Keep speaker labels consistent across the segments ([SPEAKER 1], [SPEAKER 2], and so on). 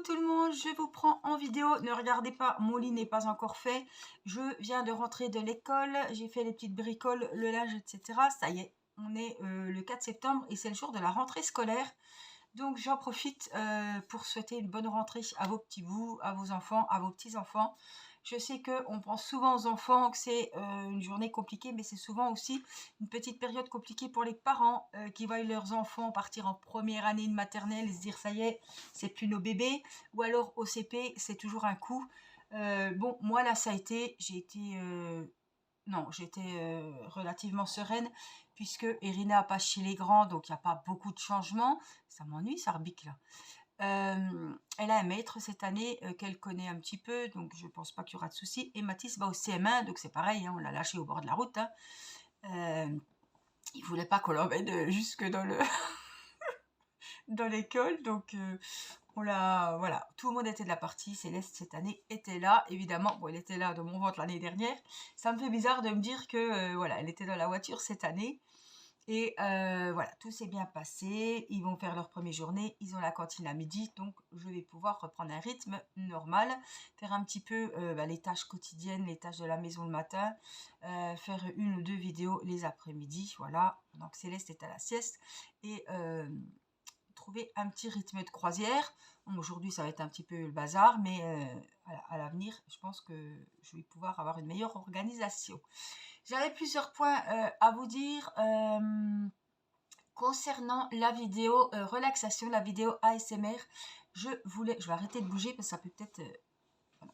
[SPEAKER 1] tout le monde, je vous prends en vidéo. Ne regardez pas, mon lit n'est pas encore fait. Je viens de rentrer de l'école, j'ai fait les petites bricoles, le linge, etc. Ça y est, on est le 4 septembre et c'est le jour de la rentrée scolaire. Donc j'en profite pour souhaiter une bonne rentrée à vos petits bouts, à vos enfants, à vos petits-enfants. Je sais qu'on pense souvent aux enfants que c'est une journée compliquée, mais c'est souvent aussi une petite période compliquée pour les parents qui voient leurs enfants partir en première année de maternelle et se dire ça y est, c'est plus nos bébés. Ou alors au CP, c'est toujours un coup. Bon, moi là ça a été, non, j'étais relativement sereine puisque Irina passe chez les grands, donc il n'y a pas beaucoup de changements. Ça m'ennuie, ça rebique là. Elle a un maître cette année qu'elle connaît un petit peu, donc je pense pas qu'il y aura de soucis. Et Mathis va au CM1, donc c'est pareil, hein, on l'a lâché au bord de la route. Hein. Il voulait pas qu'on l'emmène jusque dans le dans l'école, donc voilà, tout le monde était de la partie. Céleste cette année était là, évidemment. Bon, elle était là dans mon ventre l'année dernière. Ça me fait bizarre de me dire que voilà, elle était dans la voiture cette année. Et voilà, tout s'est bien passé. Ils vont faire leur première journée. Ils ont la cantine à midi, donc je vais pouvoir reprendre un rythme normal, faire un petit peu les tâches quotidiennes, les tâches de la maison le matin, faire une ou deux vidéos les après-midi. Voilà. Donc Céleste est à la sieste et trouver un petit rythme de croisière. Bon, aujourd'hui, ça va être un petit peu le bazar, mais à l'avenir, je pense que je vais pouvoir avoir une meilleure organisation. J'avais plusieurs points à vous dire concernant la vidéo relaxation, la vidéo ASMR. Je vais arrêter de bouger parce que ça peut peut-être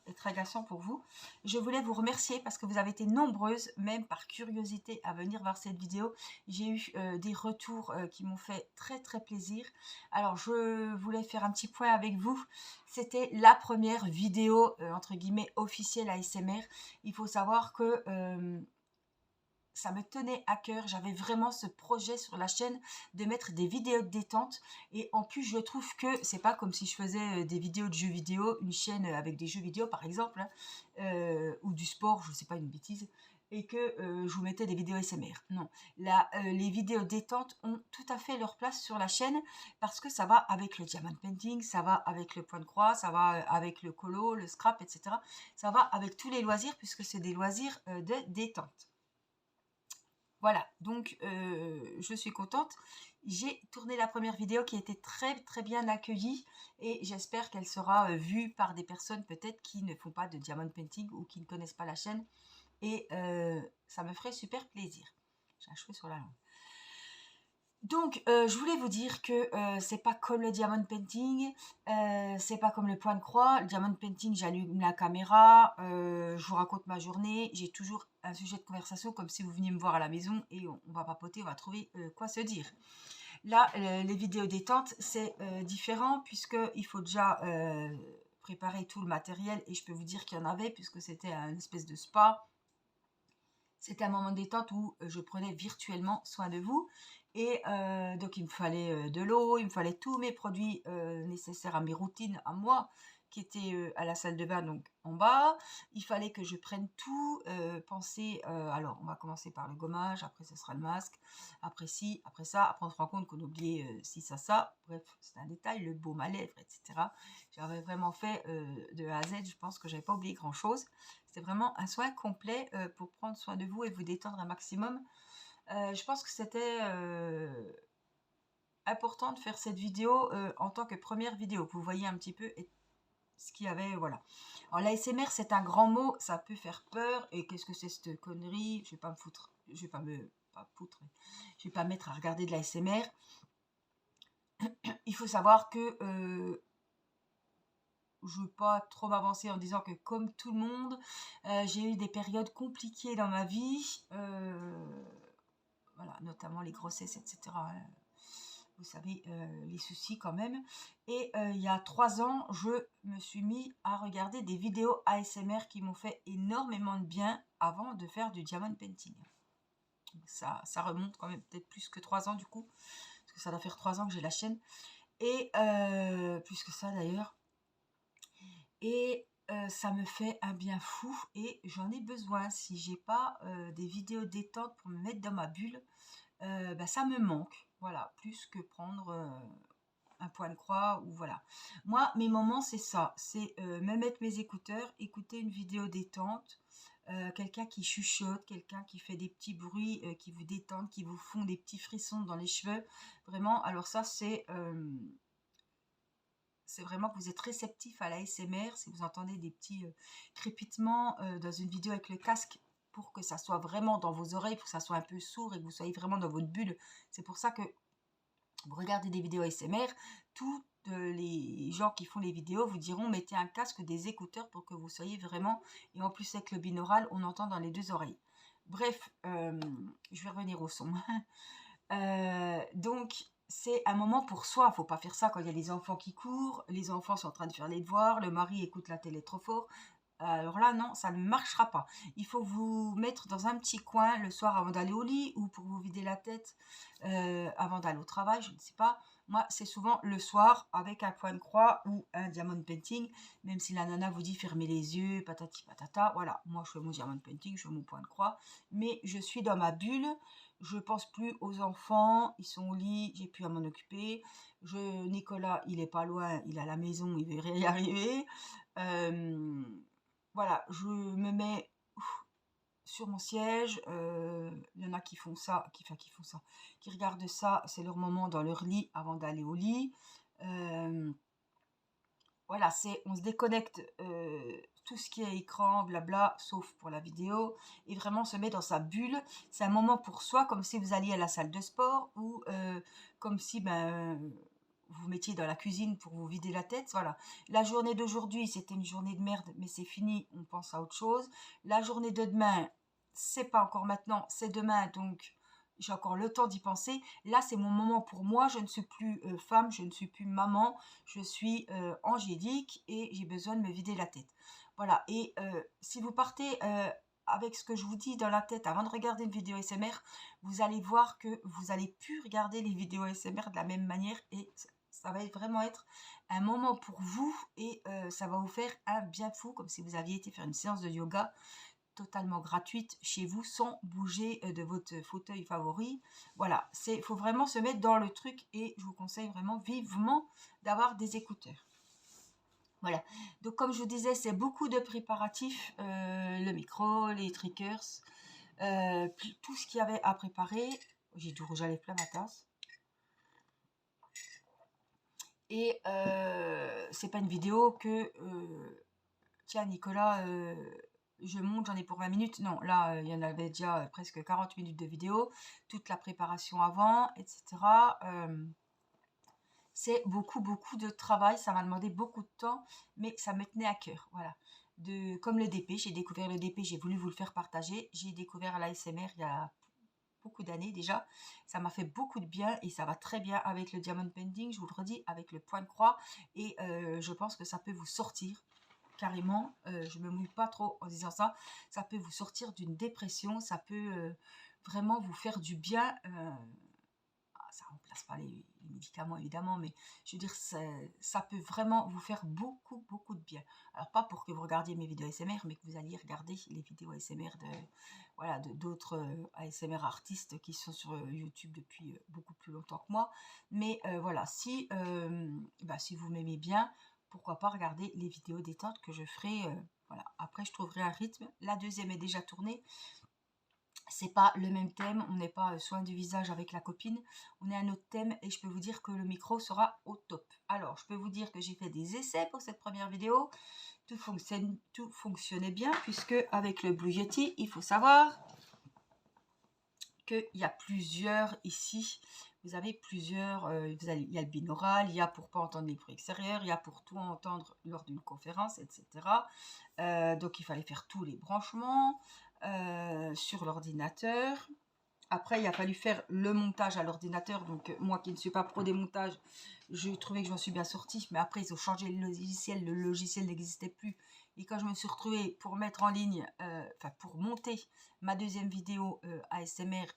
[SPEAKER 1] être agaçant pour vous. Je voulais vous remercier parce que vous avez été nombreuses, même par curiosité, à venir voir cette vidéo. J'ai eu des retours qui m'ont fait très très plaisir. Alors je voulais faire un petit point avec vous. C'était la première vidéo entre guillemets officielle ASMR. Il faut savoir que ça me tenait à cœur, j'avais vraiment ce projet sur la chaîne de mettre des vidéos de détente et en plus je trouve que c'est pas comme si je faisais des vidéos de jeux vidéo, une chaîne avec des jeux vidéo par exemple, hein, ou du sport, je sais pas, une bêtise, et que je vous mettais des vidéos SMR. Non, là, les vidéos détente ont tout à fait leur place sur la chaîne parce que ça va avec le diamond painting, ça va avec le point de croix, ça va avec le colo, le scrap, etc. Ça va avec tous les loisirs puisque c'est des loisirs de détente. Voilà, donc je suis contente. J'ai tourné la première vidéo qui a été très très bien accueillie et j'espère qu'elle sera vue par des personnes peut-être qui ne font pas de diamond painting ou qui ne connaissent pas la chaîne et ça me ferait super plaisir. J'ai un cheveu sur la langue. Donc, je voulais vous dire que c'est pas comme le diamond painting, c'est pas comme le point de croix. Le diamond painting, j'allume la caméra, je vous raconte ma journée, j'ai toujours un sujet de conversation comme si vous veniez me voir à la maison et on va papoter, on va trouver quoi se dire. Là, les vidéos détente, c'est différent puisqu'il faut déjà préparer tout le matériel et je peux vous dire qu'il y en avait puisque c'était une espèce de spa. C'était un moment de détente où je prenais virtuellement soin de vous. Et donc, il me fallait de l'eau, il me fallait tous mes produits nécessaires à mes routines, à moi, qui étaient à la salle de bain, donc en bas. Il fallait que je prenne tout, penser... alors, on va commencer par le gommage, après ce sera le masque, après ci, après ça. Après, on se rend compte qu'on oubliait ci, ça. Bref, c'est un détail, le baume à lèvres, etc. J'avais vraiment fait de A à Z, je pense que j'avais pas oublié grand-chose. C'était vraiment un soin complet pour prendre soin de vous et vous détendre un maximum. Je pense que c'était important de faire cette vidéo en tant que première vidéo. Vous voyez un petit peu ce qu'il y avait, voilà. Alors l'ASMR, c'est un grand mot, ça peut faire peur. Et qu'est-ce que c'est cette connerie? Je vais pas me foutre, je vais pas me... Pas foutre, je vais pas me mettre à regarder de l'ASMR. Il faut savoir que je ne veux pas trop m'avancer en disant que comme tout le monde, j'ai eu des périodes compliquées dans ma vie, voilà, notamment les grossesses, etc. Vous savez, les soucis quand même. Et il y a 3 ans, je me suis mis à regarder des vidéos ASMR qui m'ont fait énormément de bien avant de faire du diamond painting. Ça remonte quand même peut-être plus que 3 ans du coup, parce que ça doit faire 3 ans que j'ai la chaîne. Et plus que ça d'ailleurs. Et ça me fait un bien fou et j'en ai besoin. Si j'ai pas des vidéos détente pour me mettre dans ma bulle, ça me manque. Voilà, plus que prendre un point de croix, ou voilà. Moi, mes moments, c'est ça, c'est me mettre mes écouteurs, écouter une vidéo détente, quelqu'un qui chuchote, quelqu'un qui fait des petits bruits qui vous détendent, qui vous font des petits frissons dans les cheveux. Vraiment, alors ça, c'est vraiment que vous êtes réceptif à la l'ASMR. Si vous entendez des petits crépitements dans une vidéo avec le casque, pour que ça soit vraiment dans vos oreilles, pour que ça soit un peu sourd et que vous soyez vraiment dans votre bulle. C'est pour ça que vous regardez des vidéos ASMR, tous les gens qui font les vidéos vous diront mettez un casque, des écouteurs pour que vous soyez vraiment, et en plus avec le binaural, on entend dans les deux oreilles. Bref, je vais revenir au son. Donc, c'est un moment pour soi. Faut pas faire ça quand il y a les enfants qui courent, les enfants sont en train de faire les devoirs, le mari écoute la télé trop fort. Alors là, non, ça ne marchera pas. Il faut vous mettre dans un petit coin le soir avant d'aller au lit, ou pour vous vider la tête avant d'aller au travail, je ne sais pas. Moi, c'est souvent le soir avec un point de croix ou un diamond painting, même si la nana vous dit fermez les yeux, patati patata. Voilà, moi je fais mon diamond painting, je fais mon point de croix, mais je suis dans ma bulle. Je pense plus aux enfants, ils sont au lit, j'ai plus à m'en occuper. Nicolas, il est pas loin, il est à la maison, il va y arriver. Voilà, je me mets sur mon siège. Il y en a qui font ça, qui regardent ça, c'est leur moment dans leur lit avant d'aller au lit. Voilà, on se déconnecte tout ce qui est écran, blabla, sauf pour la vidéo, et vraiment se met dans sa bulle. C'est un moment pour soi, comme si vous alliez à la salle de sport, ou comme si vous mettiez dans la cuisine pour vous vider la tête. Voilà. La journée d'aujourd'hui, c'était une journée de merde, mais c'est fini, on pense à autre chose. La journée de demain, c'est pas encore maintenant, c'est demain, donc j'ai encore le temps d'y penser. Là, c'est mon moment pour moi. Je ne suis plus femme, je ne suis plus maman, je suis angélique et j'ai besoin de me vider la tête. Voilà. Et si vous partez avec ce que je vous dis dans la tête avant de regarder une vidéo SMR, vous allez voir que vous n'allez plus regarder les vidéos SMR de la même manière, et ça va vraiment être un moment pour vous, et ça va vous faire un bien fou, comme si vous aviez été faire une séance de yoga totalement gratuite chez vous sans bouger de votre fauteuil favori. Voilà, faut vraiment se mettre dans le truc, et je vous conseille vraiment vivement d'avoir des écouteurs. Voilà, donc comme je vous disais, c'est beaucoup de préparatifs, le micro, les triggers, tout ce qu'il y avait à préparer. J'ai du rouge à lèvres plein ma tasse. Et c'est pas une vidéo que tiens Nicolas, je monte, j'en ai pour 20 minutes. Non, là, il y en avait déjà presque 40 minutes de vidéo, toute la préparation avant, etc. C'est beaucoup de travail, ça m'a demandé beaucoup de temps, mais ça me tenait à cœur. Voilà. Comme le DP, j'ai découvert le DP, j'ai voulu vous le faire partager. J'ai découvert l'ASMR il y a beaucoup d'années déjà. Ça m'a fait beaucoup de bien, et ça va très bien avec le diamond painting, je vous le redis, avec le point de croix. Et je pense que ça peut vous sortir carrément, je me mouille pas trop en disant ça, ça peut vous sortir d'une dépression, ça peut vraiment vous faire du bien. Ça remplace pas les médicaments évidemment, mais je veux dire, ça peut vraiment vous faire beaucoup de bien. Alors pas pour que vous regardiez mes vidéos ASMR, mais que vous alliez regarder les vidéos ASMR d'autres ASMR artistes qui sont sur YouTube depuis beaucoup plus longtemps que moi. Mais voilà, si vous m'aimez bien, pourquoi pas regarder les vidéos détente que je ferai. Voilà. Après, je trouverai un rythme. La deuxième est déjà tournée. C'est pas le même thème, on n'est pas soin du visage avec la copine, on est à un autre thème, et je peux vous dire que le micro sera au top. Alors, je peux vous dire que j'ai fait des essais pour cette première vidéo, tout fonctionnait bien, puisque avec le Blue Yeti, il faut savoir qu'il y a plusieurs ici, vous avez plusieurs, il y a le binaural, il y a pour pas entendre les bruits extérieurs, il y a pour tout entendre lors d'une conférence, etc. Donc il fallait faire tous les branchements sur l'ordinateur. Après, il a fallu faire le montage à l'ordinateur. Donc, moi qui ne suis pas pro des montages, je trouvais que je m'en suis bien sortie. Mais après, ils ont changé le logiciel n'existait plus. Et quand je me suis retrouvée pour mettre en ligne, pour monter ma deuxième vidéo ASMR,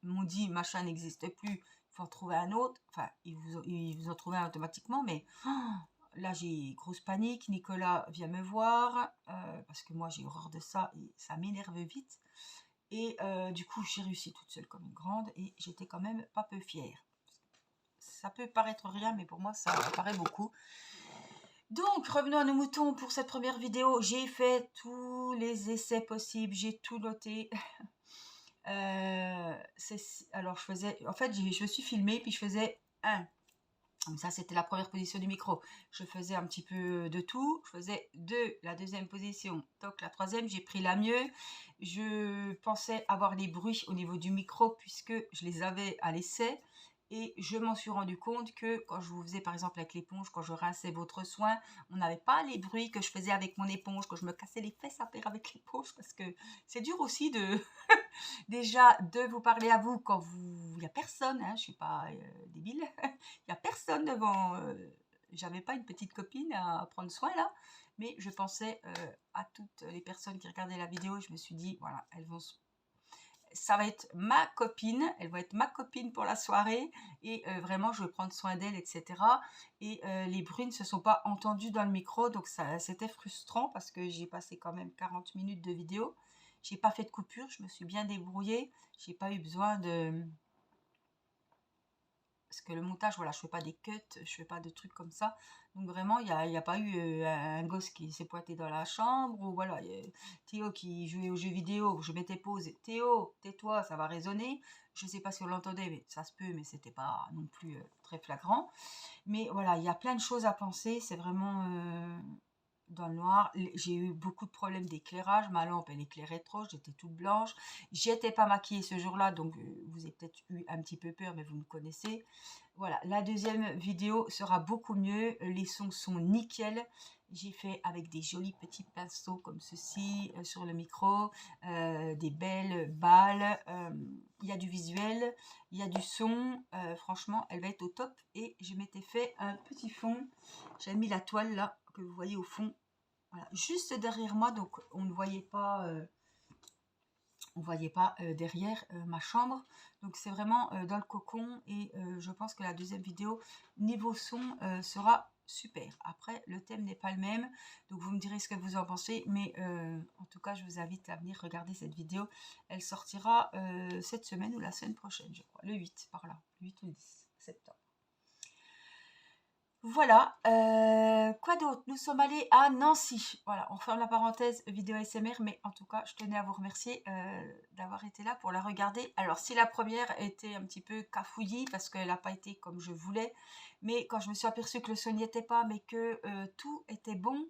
[SPEAKER 1] ils m'ont dit, machin n'existe plus, il faut en trouver un autre. Enfin, ils vous ont trouvé un automatiquement, mais là, j'ai grosse panique. Nicolas vient me voir, parce que moi, j'ai horreur de ça et ça m'énerve vite. Et du coup, j'ai réussi toute seule comme une grande, et j'étais quand même pas peu fière. ça peut paraître rien, mais pour moi, ça paraît beaucoup. Donc, revenons à nos moutons pour cette première vidéo. J'ai fait tous les essais possibles, j'ai tout noté. Alors, en fait, je me suis filmée, puis je faisais un. Comme ça, c'était la première position du micro. Je faisais un petit peu de tout. Je faisais 2, la deuxième position. Donc, la troisième, j'ai pris la mieux. Je pensais avoir les bruits au niveau du micro puisque je les avais à l'essai. Et je m'en suis rendu compte que quand je vous faisais par exemple avec l'éponge, quand je rinçais votre soin, on n'avait pas les bruits que je faisais avec mon éponge, que je me cassais les fesses à faire avec l'éponge parce que c'est dur aussi de déjà de vous parler à vous quand il n'y a personne, hein, je suis pas débile, il n'y a personne devant, j'avais pas une petite copine à prendre soin là, mais je pensais à toutes les personnes qui regardaient la vidéo et je me suis dit, voilà, ça va être ma copine, elle va être ma copine pour la soirée et vraiment je vais prendre soin d'elle, etc. Et les bruits ne se sont pas entendus dans le micro, donc c'était frustrant parce que j'ai passé quand même 40 minutes de vidéo. J'ai pas fait de coupure, je me suis bien débrouillée, j'ai pas eu besoin de... Parce que le montage, voilà, je fais pas des cuts, je fais pas de trucs comme ça. Donc vraiment, il y a pas eu un gosse qui s'est pointé dans la chambre, ou voilà, Théo qui jouait aux jeux vidéo, je mettais pause, Théo, tais-toi, ça va résonner. Je sais pas si on l'entendait, mais ça se peut, mais c'était pas non plus très flagrant. Mais voilà, il y a plein de choses à penser, c'est vraiment dans le noir. J'ai eu beaucoup de problèmes d'éclairage, ma lampe elle éclairait trop, j'étais toute blanche. J'étais pas maquillée ce jour-là, donc vous avez peut-être eu un petit peu peur, mais vous me connaissez. Voilà, la deuxième vidéo sera beaucoup mieux, les sons sont nickel. J'ai fait avec des jolis petits pinceaux comme ceci sur le micro, des belles balles, il y a du visuel, il y a du son, franchement elle va être au top. Et je m'étais fait un petit fond, j'ai mis la toile là que vous voyez au fond, voilà, juste derrière moi, donc on ne voyait pas derrière ma chambre, donc c'est vraiment dans le cocon. Et je pense que la deuxième vidéo niveau son sera super. Après le thème n'est pas le même, donc vous me direz ce que vous en pensez, mais en tout cas je vous invite à venir regarder cette vidéo. Elle sortira cette semaine ou la semaine prochaine, je crois, le 8 par là, le 8 ou le 10 septembre. Voilà, quoi d'autre? Nous sommes allés à Nancy. Voilà, on ferme la parenthèse vidéo ASMR, mais en tout cas, je tenais à vous remercier d'avoir été là pour la regarder. Alors, si la première était un petit peu cafouillie, parce qu'elle n'a pas été comme je voulais, mais quand je me suis aperçue que le son n'y était pas, mais que tout était bon,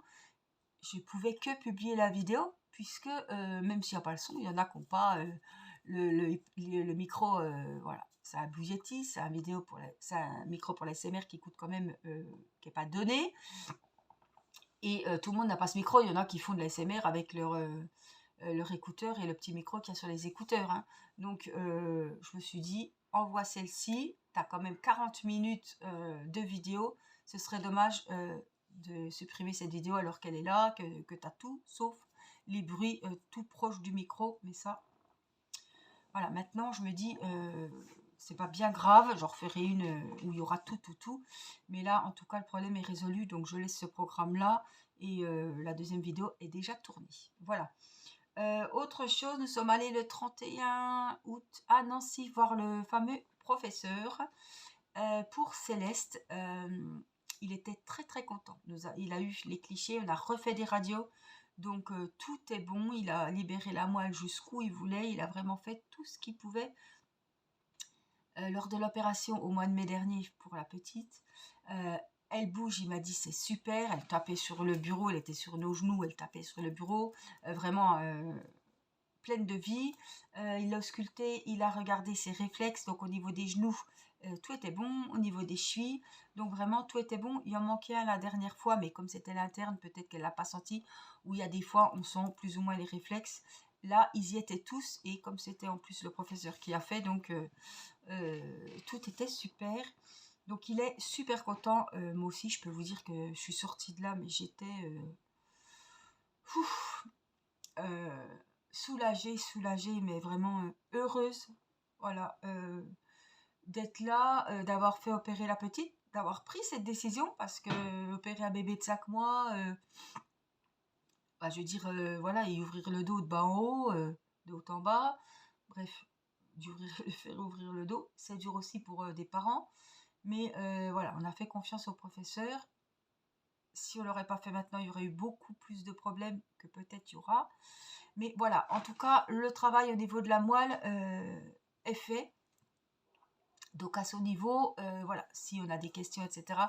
[SPEAKER 1] je pouvais que publier la vidéo, puisque même s'il n'y a pas le son, il y en a qui n'ont pas le micro, voilà. C'est un Blue Yeti, c'est c'est un micro pour l'ASMR qui coûte quand même, qui n'est pas donné. Et tout le monde n'a pas ce micro, il y en a qui font de l'ASMR avec leur écouteur et le petit micro qu'il y a sur les écouteurs, hein. Donc je me suis dit, envoie celle-ci, tu as quand même 40 minutes de vidéo, ce serait dommage de supprimer cette vidéo alors qu'elle est là, que tu as tout, sauf les bruits tout proches du micro. Mais ça, voilà, maintenant je me dis, c'est pas bien grave, j'en referai une où il y aura tout. Mais là, en tout cas, le problème est résolu, donc je laisse ce programme-là. Et la deuxième vidéo est déjà tournée. Voilà. Autre chose, nous sommes allés le 31 août à Nancy voir le fameux professeur pour Céleste. Il était très content. Il a eu les clichés, on a refait des radios. Donc tout est bon, il a libéré la moelle jusqu'où il voulait, il a vraiment fait tout ce qu'il pouvait. Lors de l'opération au mois de mai dernier pour la petite, elle bouge, il m'a dit c'est super, elle tapait sur le bureau, elle était sur nos genoux, elle tapait sur le bureau, vraiment pleine de vie. Il l'a ausculté, il a regardé ses réflexes, donc au niveau des genoux, tout était bon, au niveau des chevilles, donc vraiment tout était bon. Il en manquait un la dernière fois, mais comme c'était l'interne, peut-être qu'elle l'a pas senti, où il y a des fois on sent plus ou moins les réflexes. Là, ils y étaient tous, et comme c'était en plus le professeur qui a fait, donc tout était super. Donc il est super content. Moi aussi, je peux vous dire que je suis sortie de là, mais j'étais soulagée, mais vraiment heureuse. Voilà, d'être là, d'avoir fait opérer la petite, d'avoir pris cette décision, parce que opérer un bébé de 5 mois, bah, je veux dire, voilà, et ouvrir le dos de bas en haut, de haut en bas, bref, faire ouvrir le dos, c'est dur aussi pour des parents. Mais voilà, on a fait confiance au professeur. Si on l'aurait pas fait maintenant, il y aurait eu beaucoup plus de problèmes que peut-être il y aura. Mais voilà, en tout cas, le travail au niveau de la moelle est fait. Donc à ce niveau, voilà, si on a des questions, etc.,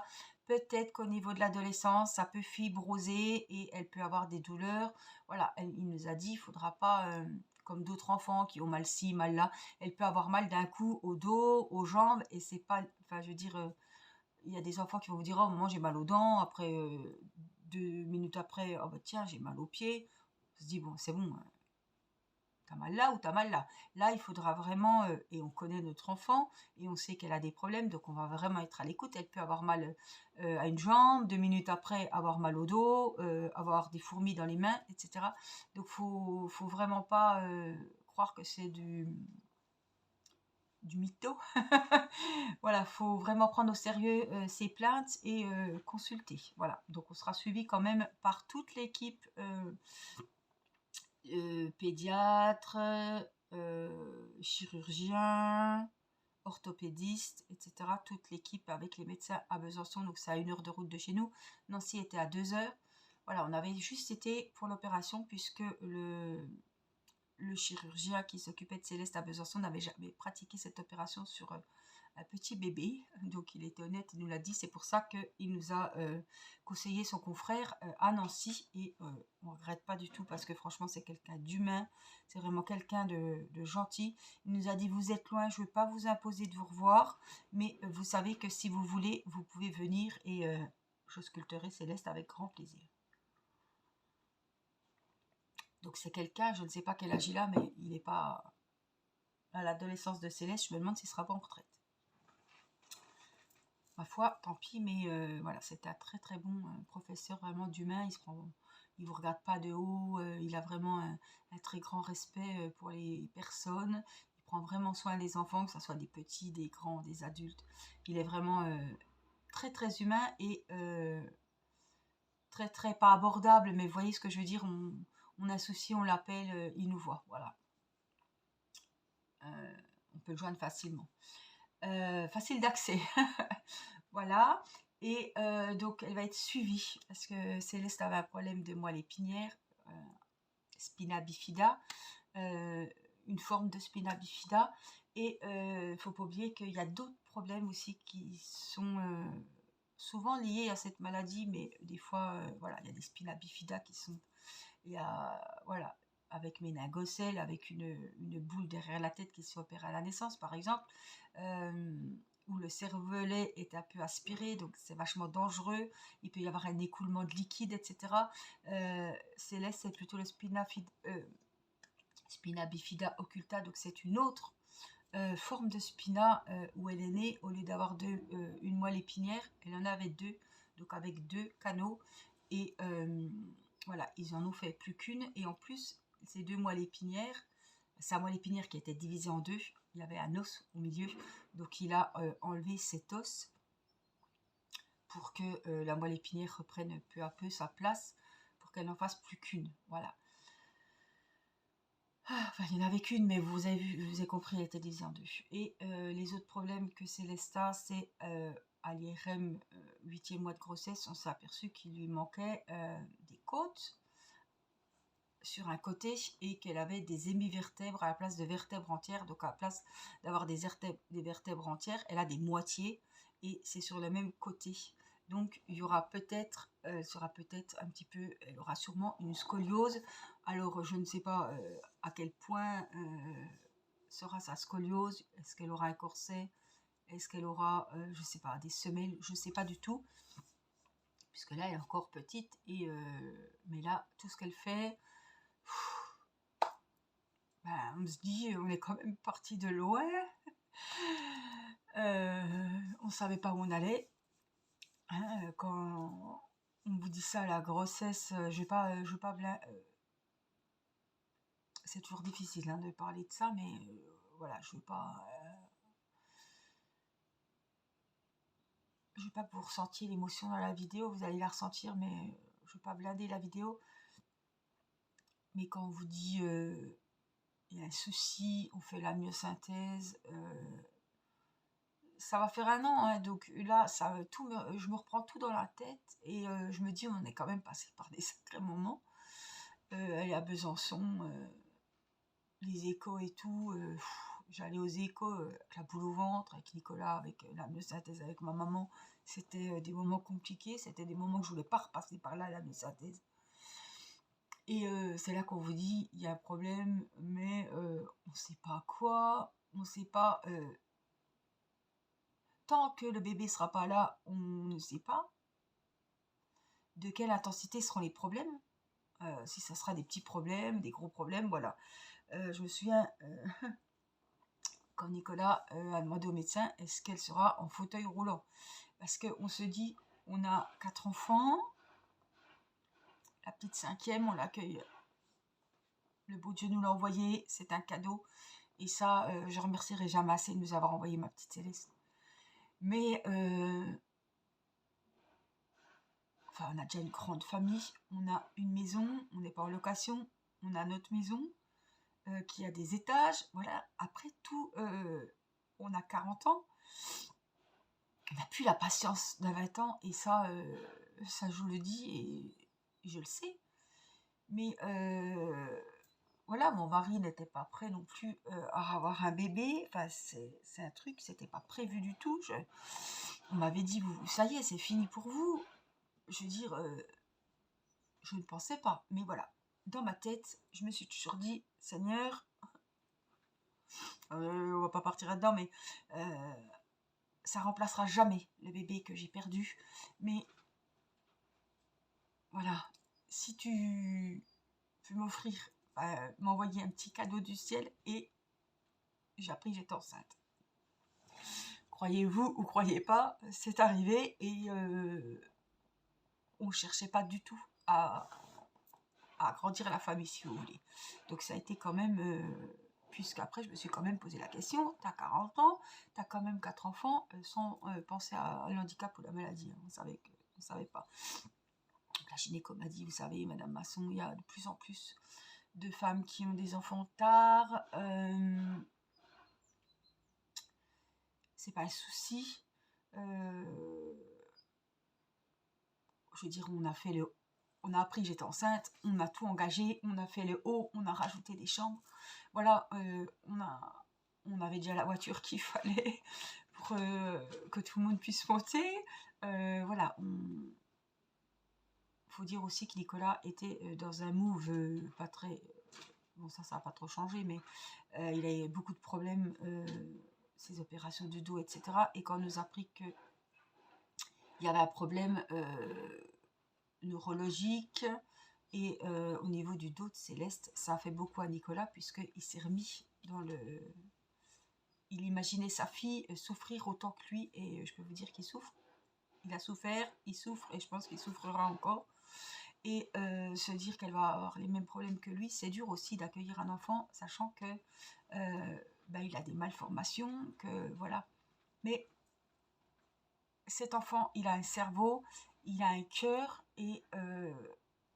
[SPEAKER 1] peut-être qu'au niveau de l'adolescence, ça peut fibroser et elle peut avoir des douleurs. Voilà, il nous a dit, il faudra pas, comme d'autres enfants qui ont mal ci, mal là, elle peut avoir mal d'un coup au dos, aux jambes, et c'est pas, enfin je veux dire, il y a des enfants qui vont vous dire, oh maman j'ai mal aux dents, après 2 minutes après, oh bah tiens j'ai mal aux pieds. On se dit, bon c'est bon, t'as mal là ou t'as mal là. Là, il faudra vraiment, et on connaît notre enfant, et on sait qu'elle a des problèmes, donc on va vraiment être à l'écoute. Elle peut avoir mal à une jambe, 2 minutes après avoir mal au dos, avoir des fourmis dans les mains, etc. Donc faut vraiment pas croire que c'est du mytho. Voilà, faut vraiment prendre au sérieux ces plaintes et consulter. Voilà, donc on sera suivi quand même par toute l'équipe pédiatre, chirurgien, orthopédiste, etc. Toute l'équipe avec les médecins à Besançon, donc c'est à 1 heure de route de chez nous. Nancy était à 2 heures. Voilà, on avait juste été pour l'opération puisque le chirurgien qui s'occupait de Céleste à Besançon n'avait jamais pratiqué cette opération sur un petit bébé. Donc il était honnête, il nous l'a dit. C'est pour ça qu'il nous a conseillé son confrère à Nancy. Et on ne regrette pas du tout parce que franchement c'est quelqu'un d'humain. C'est vraiment quelqu'un de gentil. Il nous a dit, vous êtes loin, je ne veux pas vous imposer de vous revoir. Mais vous savez que si vous voulez, vous pouvez venir et je sculpterai Céleste avec grand plaisir. Donc c'est quelqu'un, je ne sais pas quel âge il a, mais il n'est pas à l'adolescence de Céleste. Je me demande s'il sera pas en retraite. Ma foi, tant pis, mais voilà, c'était un très très bon professeur, vraiment d'humain. Il vous regarde pas de haut. Il a vraiment un très grand respect pour les personnes. Il prend vraiment soin des enfants, que ce soit des petits, des grands, des adultes. Il est vraiment très très humain et très très pas abordable, mais vous voyez ce que je veux dire. On associe, on l'appelle, il nous voit. Voilà. On peut le joindre facilement. Facile d'accès. Voilà. Et donc, elle va être suivie parce que Céleste avait un problème de moelle épinière, spina bifida, une forme de spina bifida. Et il ne faut pas oublier qu'il y a d'autres problèmes aussi qui sont souvent liés à cette maladie, mais des fois, voilà, il y a des spina bifida qui sont, il y a, voilà, avec méningocèle, avec une boule derrière la tête qui s'opère à la naissance, par exemple, où le cervelet est un peu aspiré, donc c'est vachement dangereux. Il peut y avoir un écoulement de liquide, etc. Céleste, c'est plutôt le spina bifida occulta, donc c'est une autre forme de spina où elle est née. Au lieu d'avoir une moelle épinière, elle en avait deux, donc avec 2 canaux. Et voilà, ils en ont fait plus qu'une. Et en plus, ces 2 moelles épinières, sa moelle épinière qui était divisée en 2, il y avait un os au milieu. Donc il a enlevé cet os pour que la moelle épinière reprenne peu à peu sa place, pour qu'elle n'en fasse plus qu'une. Voilà. Enfin, il n'y en avait qu'une, mais vous avez vu, vous avez compris, elle était divisée en 2. Et les autres problèmes que Célesta, c'est à l'IRM 8e mois de grossesse, on s'est aperçu qu'il lui manquait des côtes sur un côté et qu'elle avait des hémivertèbres à la place de vertèbres entières. Donc à la place d'avoir des vertèbres entières, elle a des moitiés et c'est sur le même côté. Donc il y aura peut-être, sera peut-être un petit peu, elle aura sûrement une scoliose. Alors je ne sais pas à quel point sera sa scoliose. Est-ce qu'elle aura un corset? Est-ce qu'elle aura, je ne sais pas, des semelles? Je ne sais pas du tout. Puisque là elle est encore petite et mais là tout ce qu'elle fait, ben, on se dit, on est quand même parti de loin. On ne savait pas où on allait. Hein, quand on vous dit ça, la grossesse, je vais pas c'est toujours difficile hein, de parler de ça, mais voilà, je veux pas que vous ressentiez l'émotion dans la vidéo. Vous allez la ressentir, mais je veux pas blinder la vidéo. Mais quand on vous dit il y a un souci, on fait la myosynthèse, ça va faire un an, hein, donc là, je me reprends tout dans la tête et je me dis, on est quand même passé par des sacrés moments. Elle est à Besançon, les échos et tout. J'allais aux échos avec la boule au ventre, avec Nicolas, avec la myosynthèse, avec ma maman. C'était des moments compliqués, c'était des moments que je voulais pas repasser par là, la myosynthèse. Et c'est là qu'on vous dit, il y a un problème, mais on ne sait pas quoi, on ne sait pas. Tant que le bébé sera pas là, on ne sait pas de quelle intensité seront les problèmes. Si ça sera des petits problèmes, des gros problèmes, voilà. Je me souviens, quand Nicolas a demandé au médecin, est-ce qu'elle sera en fauteuil roulant? Parce qu'on se dit, on a 4 enfants, la petite 5e, on l'accueille. Le beau Dieu nous l'a envoyé, c'est un cadeau. Et ça, je remercierai jamais assez de nous avoir envoyé ma petite Céleste. Mais, enfin, on a déjà une grande famille, on a une maison, on n'est pas en location, on a notre maison qui a des étages. Voilà, après tout, on a 40 ans. On n'a plus la patience d'un 20 ans, et ça, ça je vous le dis, et je le sais. Mais voilà, mon mari n'était pas prêt non plus à avoir un bébé. Enfin, c'est un truc, c'était pas prévu du tout. On m'avait dit, ça y est, c'est fini pour vous. Je veux dire, je ne pensais pas. Mais voilà, dans ma tête, je me suis toujours dit, Seigneur, on va pas partir là-dedans, mais ça remplacera jamais le bébé que j'ai perdu. Mais voilà, si tu peux m'offrir, m'envoyer un petit cadeau du ciel, et j'ai appris que j'étais enceinte. Croyez-vous ou croyez pas, c'est arrivé, et on ne cherchait pas du tout à agrandir la famille, si vous voulez. Donc ça a été quand même, puisqu'après je me suis quand même posé la question, t'as 40 ans, t'as quand même 4 enfants, sans penser à l'handicap ou la maladie, hein. On savait pas. Donc la gynéco m'a dit, vous savez, Madame Masson, il y a de plus en plus de femmes qui ont des enfants tard, c'est pas le souci. Je veux dire, on a appris que j'étais enceinte, on a tout engagé, on a fait le haut, on a rajouté des chambres. Voilà, on avait déjà la voiture qu'il fallait pour que tout le monde puisse monter. Voilà, faut dire aussi que Nicolas était dans un move pas très... Bon, ça n'a pas trop changé, mais il avait beaucoup de problèmes, ses opérations du dos, etc. Et quand on nous a appris qu'il y avait un problème neurologique et au niveau du dos de Céleste, ça a fait beaucoup à Nicolas, puisqu'il s'est remis dans le... Il imaginait sa fille souffrir autant que lui, et je peux vous dire qu'il souffre. Il a souffert, il souffre, et je pense qu'il souffrira encore. Et se dire qu'elle va avoir les mêmes problèmes que lui, c'est dur aussi d'accueillir un enfant, sachant que il a des malformations, que voilà. Mais cet enfant, il a un cerveau, il a un cœur, et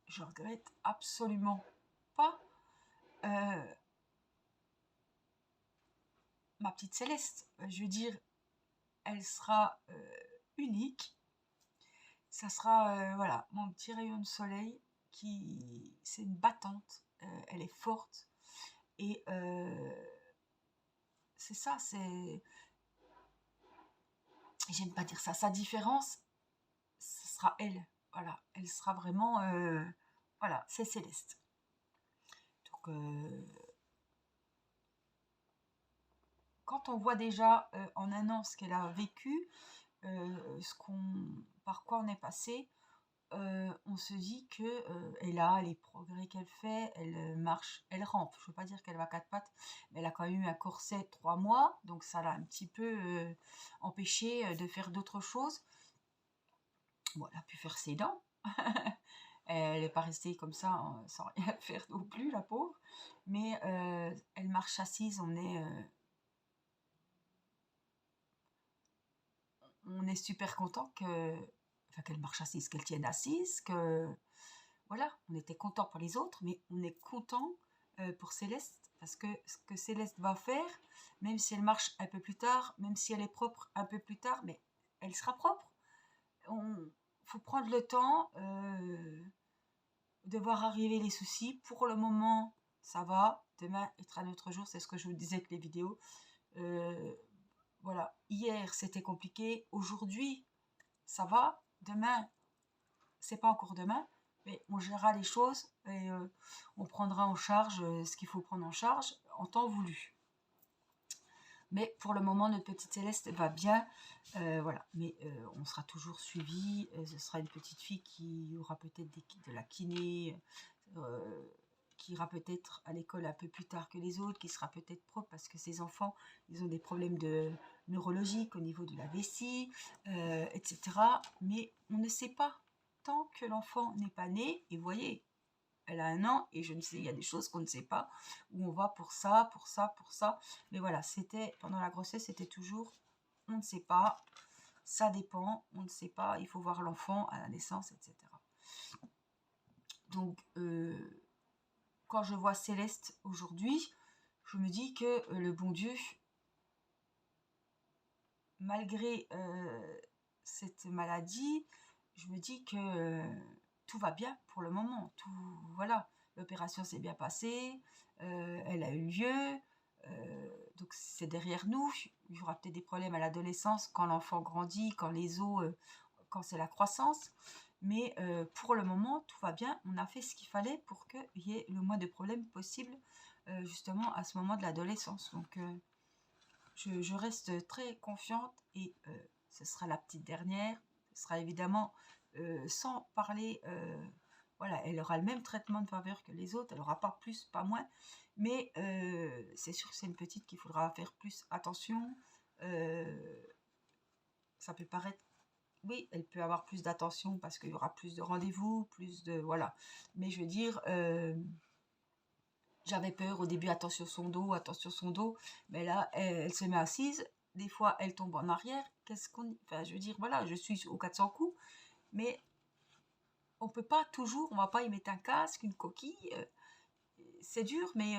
[SPEAKER 1] je regrette absolument pas ma petite Céleste. Je veux dire, elle sera unique. Ça sera, voilà, mon petit rayon de soleil, c'est une battante, elle est forte, et c'est ça, j'aime pas dire ça, sa différence, ce sera elle, voilà, elle sera vraiment, voilà, c'est Céleste. Donc, quand on voit déjà en un an ce qu'elle a vécu, par quoi on est passé, on se dit que elle a les progrès qu'elle fait, elle marche, elle rampe. Je ne veux pas dire qu'elle va à 4 pattes, mais elle a quand même eu un corset 3 mois, donc ça l'a un petit peu empêché de faire d'autres choses. Bon, elle a pu faire ses dents. Elle n'est pas restée comme ça sans rien faire non plus, la pauvre. Mais elle marche assise, on est super content qu'elle marche assise, qu'elle tienne assise, que voilà, on était content pour les autres, mais on est content pour Céleste, parce que ce que Céleste va faire, même si elle marche un peu plus tard, même si elle est propre un peu plus tard, mais elle sera propre. Il faut prendre le temps de voir arriver les soucis. Pour le moment, ça va. Demain est un autre jour, c'est ce que je vous disais avec les vidéos. Voilà, hier c'était compliqué, aujourd'hui ça va, demain c'est pas encore demain, mais on gérera les choses et on prendra en charge ce qu'il faut prendre en charge en temps voulu. Mais pour le moment, notre petite Céleste va bien, voilà. Mais on sera toujours suivi. Ce sera une petite fille qui aura peut-être de la kiné, qui ira peut-être à l'école un peu plus tard que les autres, qui sera peut-être propre parce que ces enfants, ils ont des problèmes neurologiques au niveau de la vessie, etc. Mais on ne sait pas tant que l'enfant n'est pas né. Et vous voyez, elle a 1 an et je ne sais, il y a des choses qu'on ne sait pas, où on va pour ça, pour ça, pour ça. Mais voilà, c'était pendant la grossesse, c'était toujours, on ne sait pas, ça dépend, on ne sait pas, il faut voir l'enfant à la naissance, etc. Donc, quand je vois Céleste aujourd'hui, je me dis que le bon Dieu, malgré cette maladie, je me dis que tout va bien pour le moment. Tout, voilà, l'opération s'est bien passée, elle a eu lieu, donc c'est derrière nous. Il y aura peut-être des problèmes à l'adolescence quand l'enfant grandit, quand les os, quand c'est la croissance. Mais pour le moment, tout va bien. On a fait ce qu'il fallait pour qu'il y ait le moins de problèmes possible, justement à ce moment de l'adolescence. Donc je reste très confiante et ce sera la petite dernière. Ce sera évidemment sans parler, voilà, elle aura le même traitement de faveur que les autres, elle n'aura pas plus, pas moins, mais c'est sûr que c'est une petite qu'il faudra faire plus attention. Ça peut paraître, oui, elle peut avoir plus d'attention parce qu'il y aura plus de rendez-vous, plus de, voilà. Mais je veux dire, j'avais peur au début, attention son dos, mais là, elle se met assise, des fois elle tombe en arrière, enfin, je veux dire, voilà, je suis au 400 coups, mais on peut pas toujours, on va pas y mettre un casque, une coquille, c'est dur, mais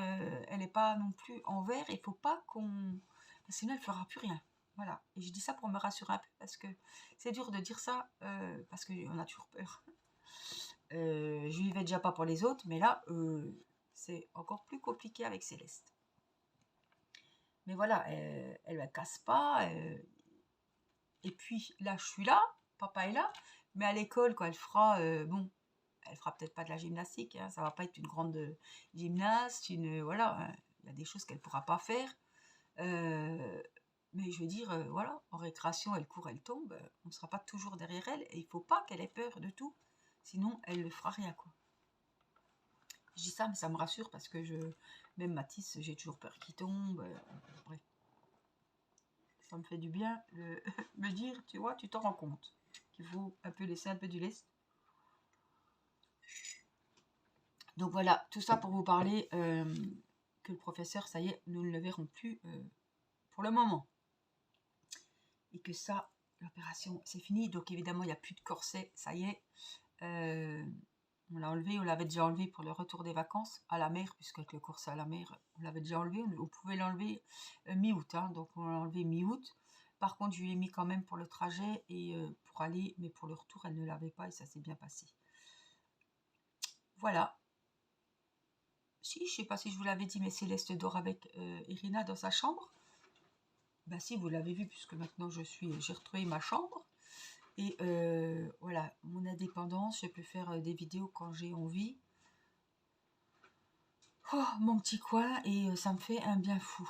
[SPEAKER 1] elle n'est pas non plus en verre, il faut pas qu'on, sinon elle fera plus rien. Voilà, et je dis ça pour me rassurer un peu, parce que c'est dur de dire ça, parce qu'on a toujours peur. Je vivais déjà pas pour les autres, mais là, c'est encore plus compliqué avec Céleste. Mais voilà, elle ne casse pas. Et puis là, je suis là, papa est là. Mais à l'école, quand elle fera, bon, elle fera peut-être pas de la gymnastique. Hein, ça va pas être une grande gymnaste. Voilà, hein, il y a des choses qu'elle pourra pas faire. Mais je veux dire, voilà, en récréation, elle court, elle tombe. On ne sera pas toujours derrière elle. Et il faut pas qu'elle ait peur de tout. Sinon, elle ne fera rien, quoi. Je dis ça, mais ça me rassure parce que même Mathis, j'ai toujours peur qu'il tombe. Bref. Ça me fait du bien de me dire, tu vois, tu t'en rends compte qu'il faut un peu laisser un peu du lest. Donc voilà, tout ça pour vous parler que le professeur, ça y est, nous ne le verrons plus pour le moment. Et que ça, l'opération, c'est fini. Donc évidemment, il n'y a plus de corset, ça y est. On l'a enlevé, on l'avait déjà enlevé pour le retour des vacances à la mer, puisqu'avec le corset à la mer, on l'avait déjà enlevé, on pouvait l'enlever mi-août, hein, donc on l'a enlevé mi-août. Par contre, je lui ai mis quand même pour le trajet et pour aller, mais pour le retour, elle ne l'avait pas et ça s'est bien passé. Voilà. Si, je ne sais pas si je vous l'avais dit, mais Céleste dort avec Irina dans sa chambre. Ben si, vous l'avez vu, puisque maintenant j'ai retrouvé ma chambre. Et voilà, mon indépendance, je peux faire des vidéos quand j'ai envie. Oh, mon petit coin, et ça me fait un bien fou.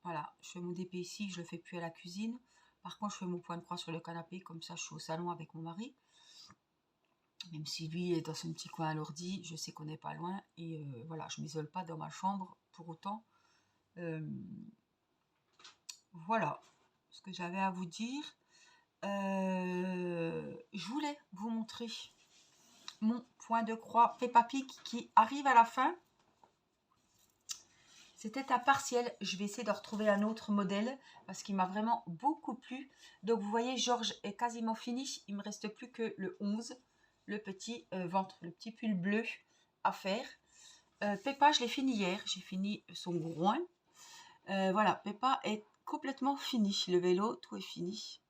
[SPEAKER 1] Voilà, je fais mon DP ici, je le fais plus à la cuisine. Par contre, je fais mon point de croix sur le canapé, comme ça je suis au salon avec mon mari. Même si lui est dans son petit coin à l'ordi, je sais qu'on n'est pas loin. Et voilà, je ne m'isole pas dans ma chambre pour autant. Voilà ce que j'avais à vous dire. Je voulais vous montrer mon point de croix Peppa Pig qui arrive à la fin. C'était un partiel. Je vais essayer de retrouver un autre modèle parce qu'il m'a vraiment beaucoup plu. Donc vous voyez, George est quasiment fini. Il ne me reste plus que le 11, le petit ventre, le petit pull bleu à faire. Peppa, je l'ai fini hier. J'ai fini son groin. Voilà, Peppa est complètement fini. Le vélo, tout est fini.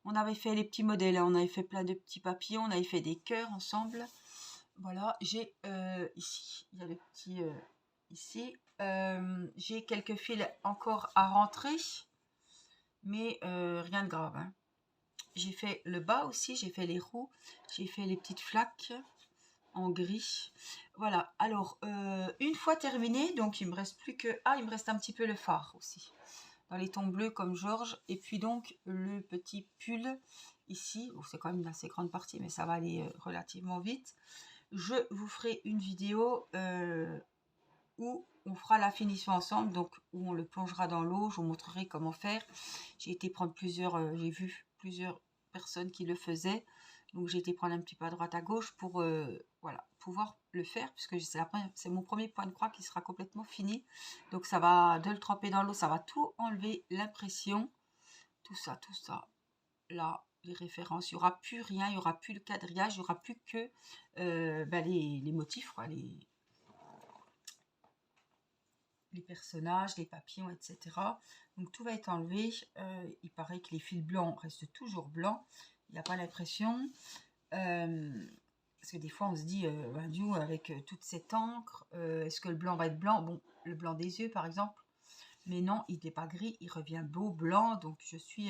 [SPEAKER 1] On avait fait les petits modèles, hein. On avait fait plein de petits papillons, on avait fait des cœurs ensemble. Voilà, j'ai ici, il y a le petit ici. J'ai quelques fils encore à rentrer, mais rien de grave, hein. J'ai fait le bas aussi, j'ai fait les roues, j'ai fait les petites flaques en gris. Voilà, alors une fois terminé, donc il me reste plus que... Ah, il me reste un petit peu le phare aussi, dans les tons bleus comme Georges. Et puis donc le petit pull ici, c'est quand même une assez grande partie, mais ça va aller relativement vite. Je vous ferai une vidéo où on fera la finition ensemble, donc où on le plongera dans l'eau. Je vous montrerai comment faire. J'ai été prendre plusieurs, j'ai vu plusieurs personnes qui le faisaient, donc j'ai été prendre un petit peu à droite à gauche pour voilà, pouvoir le faire, puisque c'est mon premier point de croix qui sera complètement fini. Donc ça va, de le tremper dans l'eau, ça va tout enlever l'impression, tout ça là, les références, il n'y aura plus rien, il n'y aura plus le quadrillage, il n'y aura plus que les motifs, quoi, les personnages, les papillons, etc. Donc tout va être enlevé. Il paraît que les fils blancs restent toujours blancs. Il n'y a pas l'impression. Parce que des fois on se dit, avec toute cette encre, est-ce que le blanc va être blanc? Bon, le blanc des yeux par exemple. Mais non, il n'est pas gris, il revient beau blanc. Donc je suis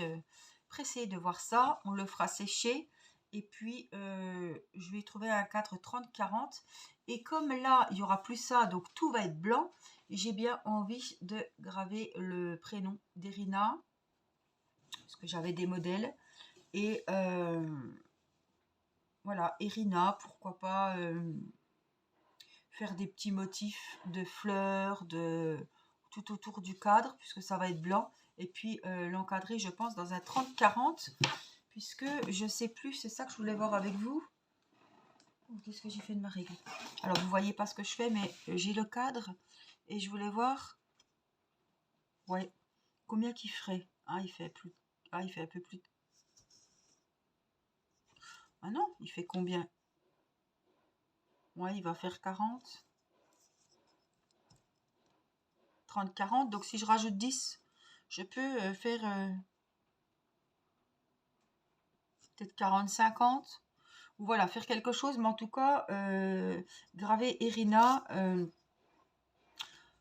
[SPEAKER 1] pressée de voir ça. On le fera sécher. Et puis je vais trouver un cadre 30-40. Et comme là, il n'y aura plus ça, donc tout va être blanc, j'ai bien envie de graver le prénom d'Irina. Parce que j'avais des modèles. Et voilà, Irina, pourquoi pas faire des petits motifs de fleurs, tout autour du cadre, puisque ça va être blanc. Et puis l'encadrer, je pense, dans un 30-40, puisque je sais plus, c'est ça que je voulais voir avec vous. Qu'est-ce que j'ai fait de ma règle? Alors, vous voyez pas ce que je fais, mais j'ai le cadre, et je voulais voir, ouais, combien qu'il ferait. Ah, il fait plus, ah, il fait un peu plus. Ah non, il fait combien? Ouais, il va faire 40. 30-40, donc si je rajoute 10, je peux faire peut-être 40-50. Voilà, faire quelque chose, mais en tout cas, graver Irina,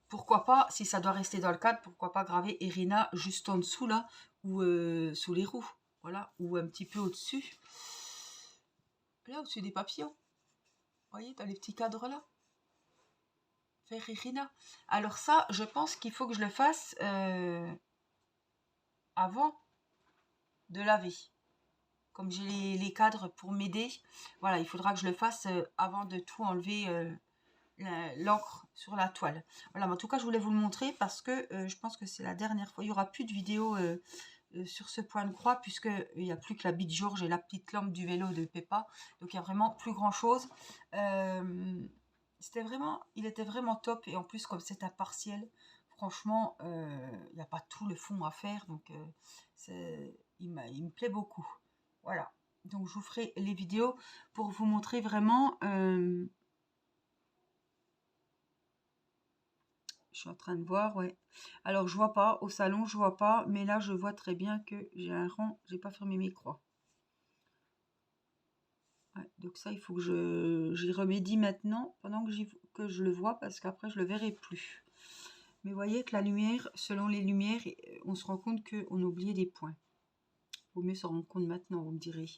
[SPEAKER 1] pourquoi pas, si ça doit rester dans le cadre, pourquoi pas graver Irina juste en dessous là, ou sous les roues, voilà, ou un petit peu au-dessus, là au-dessus des papillons, vous voyez, dans les petits cadres là, faire Irina. Alors ça, je pense qu'il faut que je le fasse avant de laver. Comme j'ai les cadres pour m'aider, voilà, il faudra que je le fasse avant de tout enlever l'encre sur la toile. Voilà, mais en tout cas, je voulais vous le montrer parce que je pense que c'est la dernière fois. Il n'y aura plus de vidéo sur ce point de croix puisque il n'y a plus que la bite Georges et la petite lampe du vélo de Peppa. Donc, il n'y a vraiment plus grand-chose. Il était vraiment top. Et en plus, comme c'est un partiel, franchement, il n'y a pas tout le fond à faire. Donc, il me plaît beaucoup. Voilà, donc je vous ferai les vidéos pour vous montrer vraiment. Je suis en train de voir, ouais. Alors je vois pas, au salon je vois pas, mais là je vois très bien que j'ai un rang, j'ai pas fermé mes croix. Ouais, donc ça il faut que j'y remédie maintenant pendant que je le vois parce qu'après je le verrai plus. Mais vous voyez que la lumière, selon les lumières, on se rend compte qu'on a oublié des points. Vaut mieux se rendre compte maintenant, vous me direz.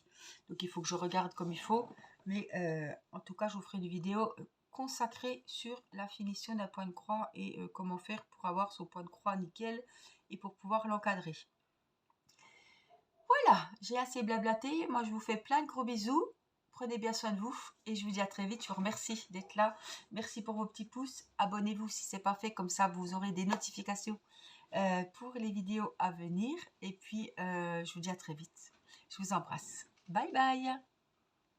[SPEAKER 1] Donc il faut que je regarde comme il faut. Mais en tout cas, je vous ferai une vidéo consacrée sur la finition d'un point de croix et comment faire pour avoir son point de croix nickel et pour pouvoir l'encadrer. Voilà, j'ai assez blablaté. Moi, je vous fais plein de gros bisous. Prenez bien soin de vous et je vous dis à très vite. Je vous remercie d'être là. Merci pour vos petits pouces. Abonnez-vous si ce n'est pas fait. Comme ça, vous aurez des notifications pour les vidéos à venir. Et puis, je vous dis à très vite. Je vous embrasse. Bye bye.